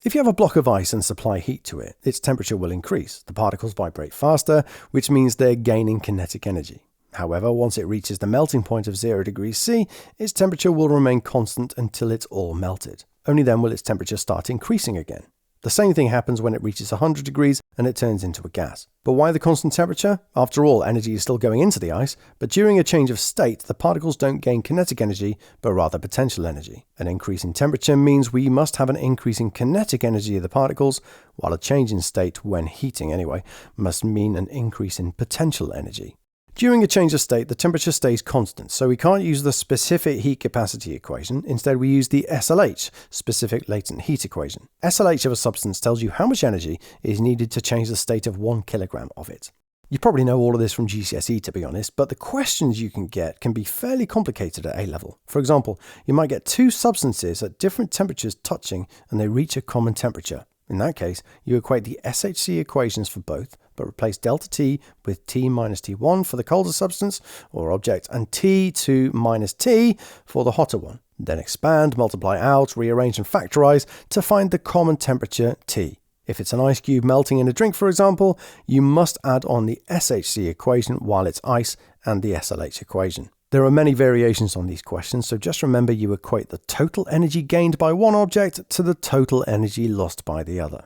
If you have a block of ice and supply heat to it, its temperature will increase. The particles vibrate faster, which means they're gaining kinetic energy. However, once it reaches the melting point of 0 degrees C, its temperature will remain constant until it's all melted. Only then will its temperature start increasing again. The same thing happens when it reaches 100 degrees and it turns into a gas. But why the constant temperature? After all, energy is still going into the ice, but during a change of state, the particles don't gain kinetic energy, but rather potential energy. An increase in temperature means we must have an increase in kinetic energy of the particles, while a change in state, when heating anyway, must mean an increase in potential energy. During a change of state, the temperature stays constant, so we can't use the specific heat capacity equation. Instead, we use the SLH, specific latent heat equation. SLH of a substance tells you how much energy is needed to change the state of 1 kilogram of it. You probably know all of this from GCSE, to be honest, but the questions you can get can be fairly complicated at A level. For example, you might get two substances at different temperatures touching and they reach a common temperature. In that case, you equate the SHC equations for both, but replace delta T with T minus T1 for the colder substance or object and T2 minus T for the hotter one. Then expand, multiply out, rearrange and factorize to find the common temperature T. If it's an ice cube melting in a drink, for example, you must add on the SHC equation while it's ice and the SLH equation. There are many variations on these questions, so just remember you equate the total energy gained by one object to the total energy lost by the other.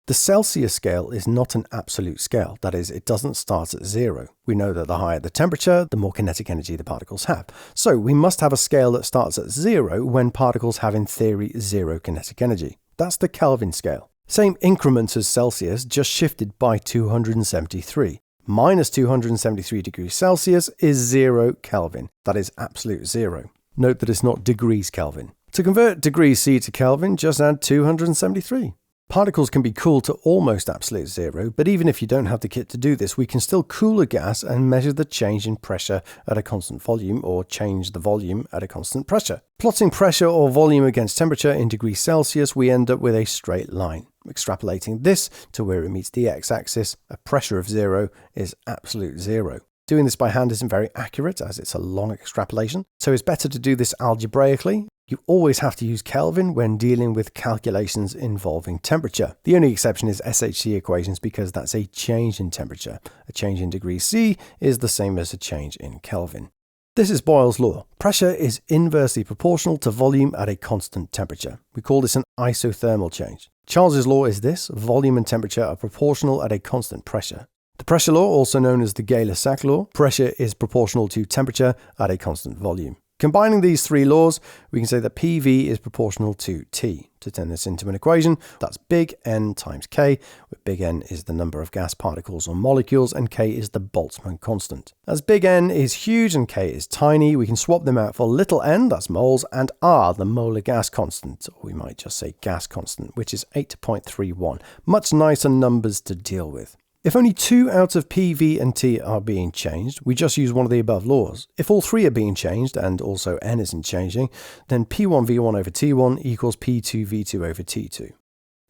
The Celsius scale is not an absolute scale, that is, it doesn't start at 0. We know that the higher the temperature, the more kinetic energy the particles have. So we must have a scale that starts at 0 when particles have in theory 0 kinetic energy. That's the Kelvin scale. Same increment as Celsius, just shifted by 273. Minus 273 degrees Celsius is 0 Kelvin. That is absolute 0. Note that it's not degrees Kelvin. To convert degrees C to Kelvin, just add 273. Particles can be cooled to almost absolute 0, but even if you don't have the kit to do this, we can still cool a gas and measure the change in pressure at a constant volume, or change the volume at a constant pressure. Plotting pressure or volume against temperature in degrees Celsius, we end up with a straight line. Extrapolating this to where it meets the x-axis, a pressure of 0 is absolute 0. Doing this by hand isn't very accurate as it's a long extrapolation, so it's better to do this algebraically. You always have to use Kelvin when dealing with calculations involving temperature. The only exception is SHC equations because that's a change in temperature. A change in degrees C is the same as a change in Kelvin. This is Boyle's law. Pressure is inversely proportional to volume at a constant temperature. We call this an isothermal change. Charles's law is this: volume and temperature are proportional at a constant pressure. The pressure law, also known as the Gay-Lussac law, pressure is proportional to temperature at a constant volume. Combining these three laws, we can say that PV is proportional to T. To turn this into an equation, that's big N times K, where big N is the number of gas particles or molecules and K is the Boltzmann constant. As big N is huge and K is tiny, we can swap them out for little n, that's moles, and R, the molar gas constant, or we might just say gas constant, which is 8.31. Much nicer numbers to deal with. If only 2 out of PV and T are being changed, we just use one of the above laws. If all 3 are being changed, and also N isn't changing, then P1V1 over T1 equals P2V2 over T2.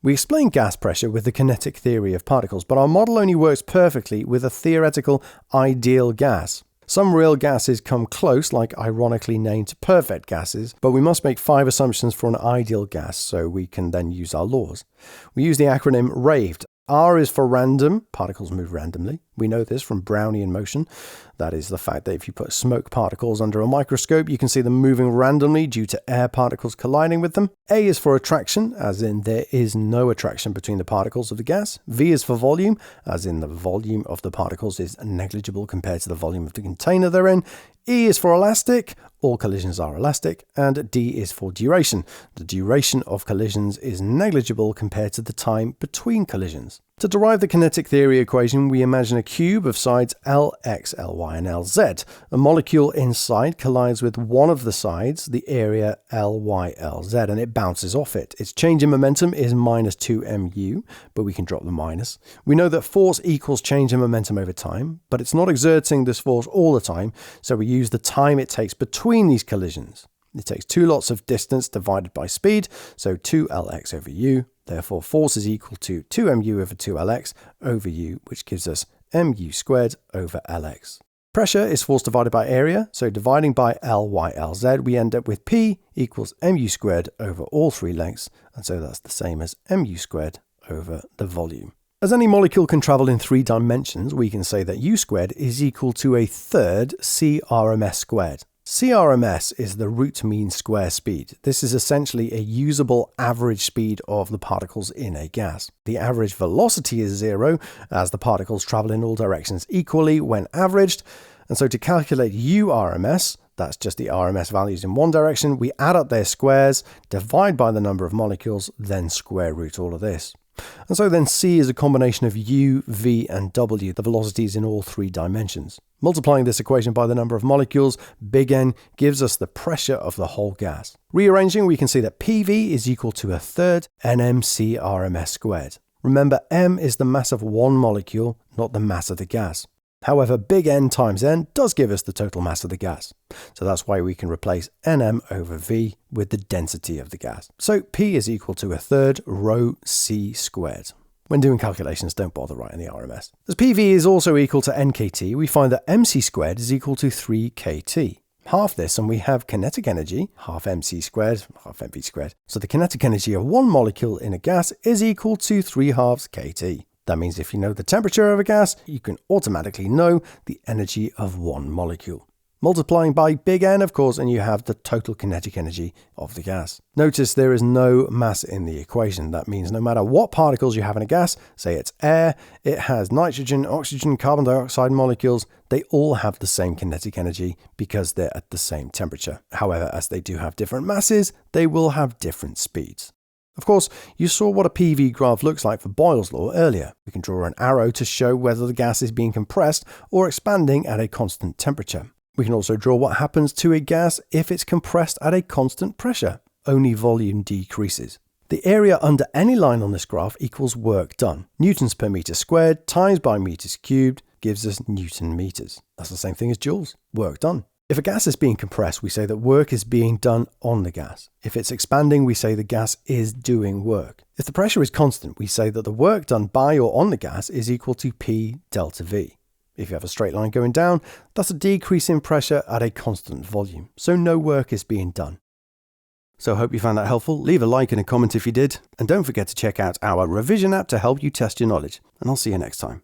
We explain gas pressure with the kinetic theory of particles, but our model only works perfectly with a theoretical ideal gas. Some real gases come close, like ironically named perfect gases, but we must make 5 assumptions for an ideal gas so we can then use our laws. We use the acronym RAVED. R is for random, particles move randomly. We know this from Brownian motion. That is the fact that if you put smoke particles under a microscope, you can see them moving randomly due to air particles colliding with them. A is for attraction, as in there is no attraction between the particles of the gas. V is for volume, as in the volume of the particles is negligible compared to the volume of the container they're in. E is for elastic, all collisions are elastic, and D is for duration. The duration of collisions is negligible compared to the time between collisions. To derive the kinetic theory equation, we imagine a cube of sides Lx, Ly, and Lz. A molecule inside collides with one of the sides, the area Ly, Lz, and it bounces off it. Its change in momentum is minus 2 mu, but we can drop the minus. We know that force equals change in momentum over time, but it's not exerting this force all the time, so we use the time it takes between these collisions. It takes 2 lots of distance divided by speed, so 2Lx over u. Therefore, force is equal to 2mu over 2Lx over u, which gives us mu squared over Lx. Pressure is force divided by area, so dividing by L/Y/Lz, we end up with P equals mu squared over all three lengths, and so that's the same as mu squared over the volume. As any molecule can travel in 3 dimensions, we can say that u squared is equal to a third CRMS squared. CRMS is the root mean square speed. This is essentially a usable average speed of the particles in a gas. The average velocity is 0, as the particles travel in all directions equally when averaged. And so to calculate URMS, that's just the RMS values in one direction, we add up their squares, divide by the number of molecules, then square root all of this. And so then C is a combination of U, V, and W, the velocities in all 3 dimensions. Multiplying this equation by the number of molecules, big N, gives us the pressure of the whole gas. Rearranging, we can see that PV is equal to a third NmCRMS squared. Remember, M is the mass of one molecule, not the mass of the gas. However, big N times N does give us the total mass of the gas. So that's why we can replace Nm over V with the density of the gas. So P is equal to a third rho C squared. When doing calculations, don't bother writing the RMS. As PV is also equal to NKT, we find that MC squared is equal to 3KT. Half this and we have kinetic energy, half mc squared, half mv squared. So the kinetic energy of one molecule in a gas is equal to 3/2 kT. That means if you know the temperature of a gas, you can automatically know the energy of one molecule. Multiplying by big N, of course, and you have the total kinetic energy of the gas. Notice there is no mass in the equation. That means no matter what particles you have in a gas, say it's air, it has nitrogen, oxygen, carbon dioxide molecules, they all have the same kinetic energy because they're at the same temperature. However, as they do have different masses, they will have different speeds. Of course, you saw what a PV graph looks like for Boyle's law earlier. We can draw an arrow to show whether the gas is being compressed or expanding at a constant temperature. We can also draw what happens to a gas if it's compressed at a constant pressure. Only volume decreases. The area under any line on this graph equals work done. Newtons per meter squared times by meters cubed gives us Newton meters. That's the same thing as joules. Work done. If a gas is being compressed, we say that work is being done on the gas. If it's expanding, we say the gas is doing work. If the pressure is constant, we say that the work done by or on the gas is equal to P delta V. If you have a straight line going down, that's a decrease in pressure at a constant volume, so no work is being done. So I hope you found that helpful. Leave a like and a comment if you did, and don't forget to check out our revision app to help you test your knowledge, and I'll see you next time.